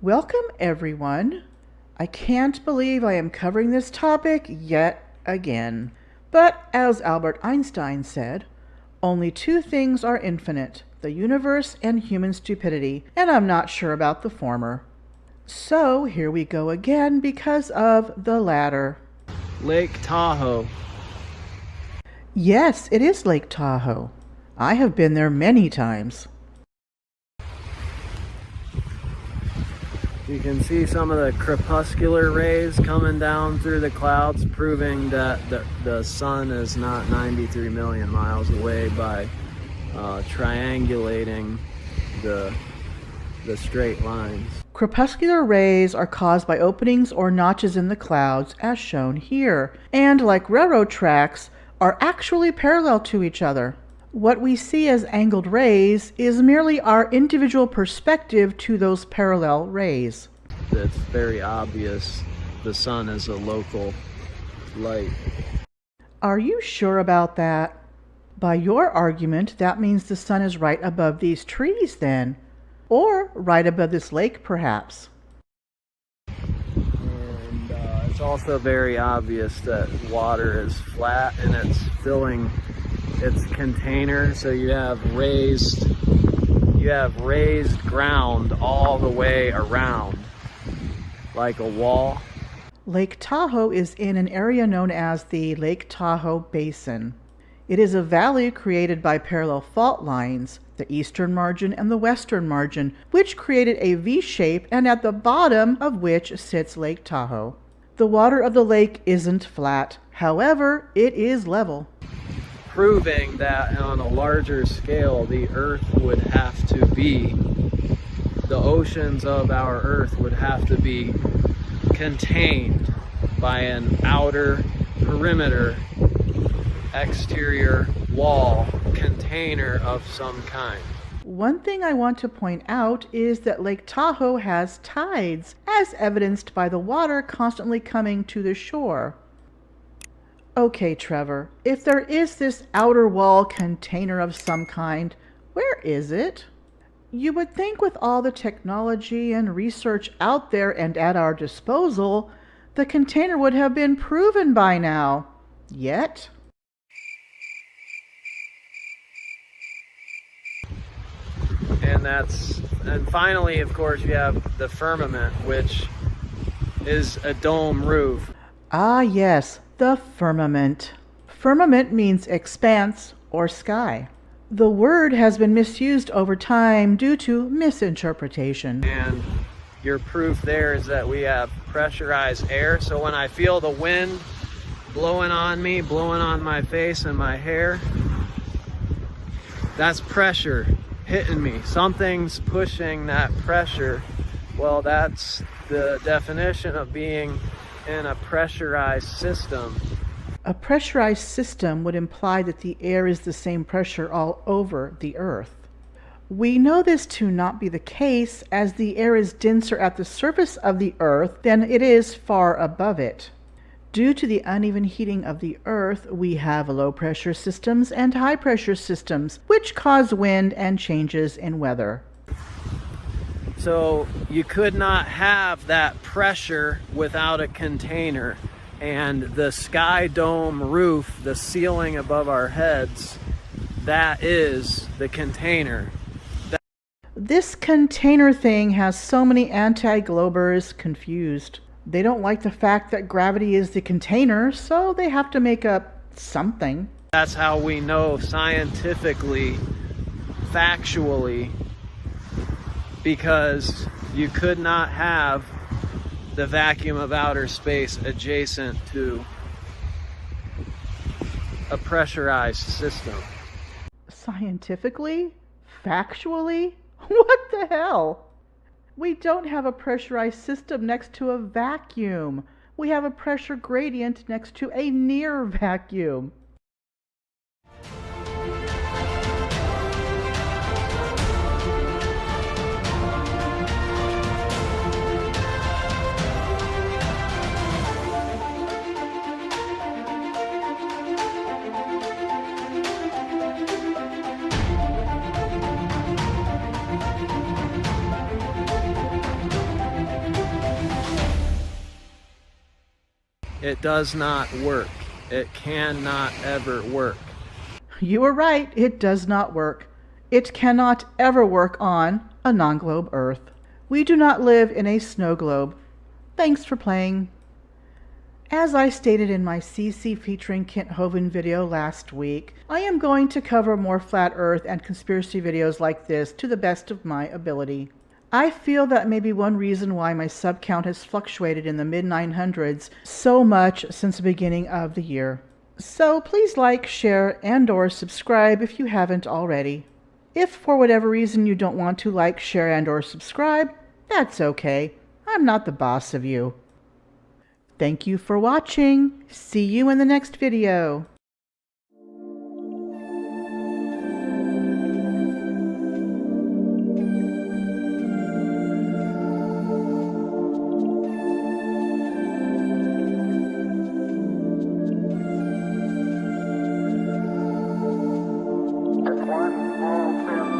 Welcome, everyone. I can't believe I am covering this topic yet again. But as Albert Einstein said, only two things are infinite, the universe and human stupidity, and I'm not sure about the former. So here we go again because of the latter. Lake Tahoe. Yes, it is Lake Tahoe. I have been there many times. You can see some of the crepuscular rays coming down through the clouds, proving that the sun is not 93 million miles away by triangulating the straight lines. Crepuscular rays are caused by openings or notches in the clouds, as shown here, and like railroad tracks, are actually parallel to each other. What we see as angled rays is merely our individual perspective to those parallel rays. It's very obvious the sun is a local light. Are you sure about that? By your argument, that means the sun is right above these trees then, or right above this lake perhaps. And it's also very obvious that water is flat and it's filling its container, so you have raised ground all the way around like a wall. Lake Tahoe is in an area known as the Lake Tahoe Basin. It is a valley created by parallel fault lines, the eastern margin and the western margin, which created a V shape, and at the bottom of which sits Lake Tahoe. The water of the lake isn't flat, however, it is level. Proving that on a larger scale, the Earth would have to be, the oceans of our Earth would have to be contained by an outer perimeter, exterior wall, container of some kind. One thing I want to point out is that Lake Tahoe has tides, as evidenced by the water constantly coming to the shore. Okay, Trevor, if there is this outer wall container of some kind, where is it? You would think with all the technology and research out there and at our disposal, the container would have been proven by now. Yet? And finally, of course, you have the firmament, which is a dome roof. Ah, yes. The firmament. Firmament means expanse or sky. The word has been misused over time due to misinterpretation. And your proof there is that we have pressurized air. So when I feel the wind blowing on me, blowing on my face and my hair, that's pressure hitting me. Something's pushing that pressure. Well, that's the definition of being in a pressurized system. A pressurized system would imply that the air is the same pressure all over the Earth. We know this to not be the case, as the air is denser at the surface of the Earth than it is far above it. Due to the uneven heating of the Earth, we have low pressure systems and high pressure systems, which cause wind and changes in weather. So you could not have that pressure without a container, and the sky dome roof, the ceiling above our heads, that is the container. This container thing has so many anti-globers confused. They don't like the fact that gravity is the container, so they have to make up something. That's how we know scientifically, factually, because you could not have the vacuum of outer space adjacent to a pressurized system. Scientifically? Factually? What the hell? We don't have a pressurized system next to a vacuum. We have a pressure gradient next to a near vacuum. It does not work. It cannot ever work. You are right, it does not work. It cannot ever work on a non-globe Earth. We do not live in a snow globe. Thanks for playing. As I stated in my CC featuring Kent Hovind video last week, I am going to cover more flat Earth and conspiracy videos like this to the best of my ability. I feel that may be one reason why my sub count has fluctuated in the mid-900s so much since the beginning of the year. So please like, share, and/or subscribe if you haven't already. If for whatever reason you don't want to like, share, and/or subscribe, that's okay. I'm not the boss of you. Thank you for watching. See you in the next video. One small step